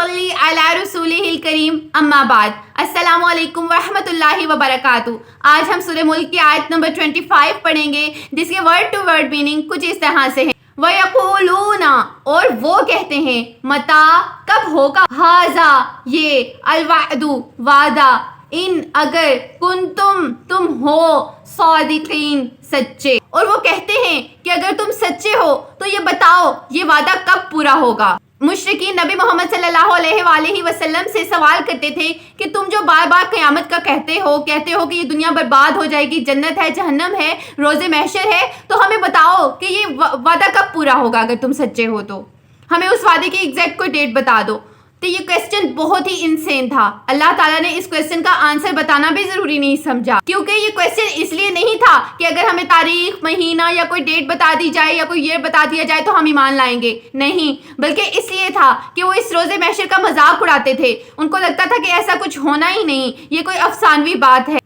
नसल्ली अला रसूलिहिल करीम अम्मा बाद। अस्सलामु अलैकुम वरहमतुल्लाहि वबरकातुहू। आज हम सूरह मुल्क की आयत नंबर 25 पढ़ेंगे, जिसके वर्ड टू वर्ड मीनिंग कुछ इस तरह से है। वयक़ूलूना, और वो कहते हैं, मता, कब होगा, हाजा, ये, अलवादु, वादा, इन, अगर, तुम हो, सादिकीन, सच्चे। और वो कहते हैं कि अगर तुम सच्चे हो तो ये बताओ ये वादा कब पूरा होगा। मुशरिकीन नबी मोहम्मद सल्लल्लाहु अलैहि वसल्लम से सवाल करते थे कि तुम जो बार बार क़यामत का कहते हो कि ये दुनिया बर्बाद हो जाएगी, जन्नत है, जहन्नम है, रोज़े महशर है, तो हमें बताओ कि ये वादा कब पूरा होगा। अगर तुम सच्चे हो तो हमें उस वादे की एग्जैक्ट कोई डेट बता दो। तो ये क्वेश्चन बहुत ही इनसेन था। अल्लाह ताला ने इस क्वेश्चन का आंसर बताना भी जरूरी नहीं समझा, क्योंकि ये क्वेश्चन इसलिए नहीं था कि अगर हमें तारीख, महीना या कोई डेट बता दी जाए या कोई ईयर बता दिया जाए तो हम ईमान लाएंगे, नहीं, बल्कि इसलिए था कि वो इस रोज़े महशर का मजाक उड़ाते थे। उनको लगता था कि ऐसा कुछ होना ही नहीं, ये कोई अफसानवी बात है,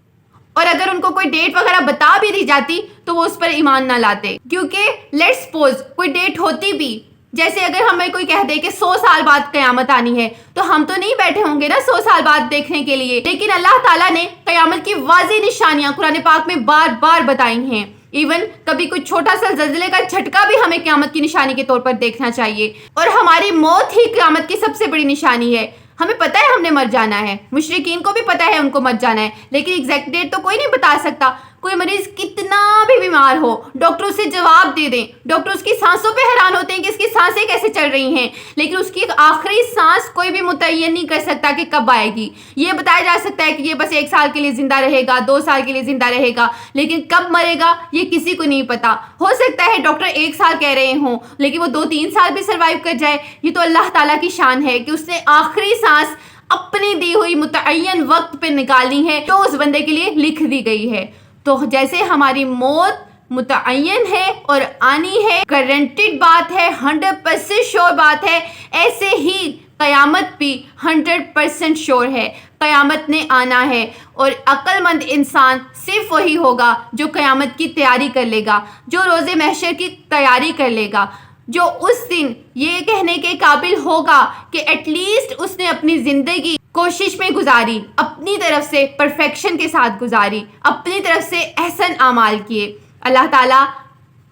और अगर उनको कोई डेट वगैरह बता भी दी जाती तो वो उस पर ईमान ना लाते। क्योंकि लेट्स सपोज कोई डेट होती भी, जैसे अगर हमें कोई कह दे कि 100 साल बाद क़यामत आनी है, तो हम तो नहीं बैठे होंगे ना 100 साल बाद देखने के लिए। लेकिन अल्लाह ताला ने क़यामत की वाज़ेह निशानियां कुरान पाक में बार बार बताई हैं। इवन कभी कोई छोटा सा ज़ल्ज़ले का झटका भी हमें क़यामत की निशानी के तौर पर देखना चाहिए। और हमारी मौत ही क़यामत की सबसे बड़ी निशानी है। हमें पता है हमने मर जाना है, मुशरिकीन को भी पता है उनको मर जाना है, लेकिन एग्जैक्ट डेट तो कोई नहीं बता सकता। कोई मरीज कितना भी बीमार हो, डॉक्टर उसे जवाब दे दें, डॉक्टर उसकी सांसों पे हैरान होते हैं कि इसकी सांसें कैसे चल रही हैं, लेकिन उसकी आखिरी सांस कोई भी मुतय्यन नहीं कर सकता कि कब आएगी। ये बताया जा सकता है कि ये बस 1 साल के लिए जिंदा रहेगा, 2 साल के लिए जिंदा रहेगा, लेकिन कब मरेगा ये किसी को नहीं पता। हो सकता है डॉक्टर 1 साल कह रहे हों, लेकिन वो 2-3 साल भी सर्वाइव कर जाए। ये तो अल्लाह ताला की शान है कि उसने आखिरी सांस अपनी दी हुई मुतय्यन वक्त पे निकालनी है जो उस बंदे के लिए लिख दी गई है। तो जैसे हमारी मौत मुतय्यन है और आनी है, गारंटीड बात है, 100% श्योर बात है, ऐसे ही क़यामत भी 100% श्योर है। क़यामत ने आना है और अक्लमंद इंसान सिर्फ वही होगा जो क़यामत की तैयारी कर लेगा, जो रोज़े महशर की तैयारी कर लेगा, जो उस दिन ये कहने के काबिल होगा कि एटलीस्ट उसने अपनी ज़िंदगी कोशिश में गुजारी, अपनी तरफ से परफेक्शन के साथ गुजारी, अपनी तरफ से एहसन आमाल किए। अल्लाह ताला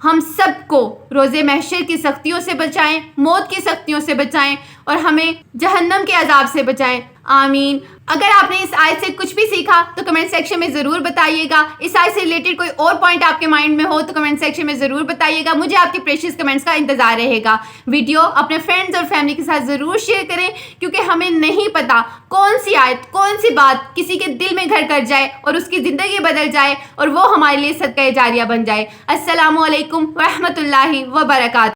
हम सबको रोज़े महशर की सख्तियों से बचाएं, मौत की सख्तियों से बचाएं और हमें जहन्नम के अजाब से बचाएं। आमीन। अगर आपने इस आयत से कुछ भी सीखा तो कमेंट सेक्शन में ज़रूर बताइएगा। इस आयत से रिलेटेड कोई और पॉइंट आपके माइंड में हो तो कमेंट सेक्शन में ज़रूर बताइएगा। मुझे आपके प्रेशियस कमेंट्स का इंतज़ार रहेगा। वीडियो अपने फ्रेंड्स और फैमिली के साथ ज़रूर शेयर करें, क्योंकि हमें नहीं पता कौन सी आयत, कौन सी बात किसी के दिल में घर कर जाए और उसकी ज़िंदगी बदल जाए और वो हमारे लिए सदका जारिया बन जाए। अस्सलामु अलैकुम वरहमतुल्लाहि वबरकातुहू।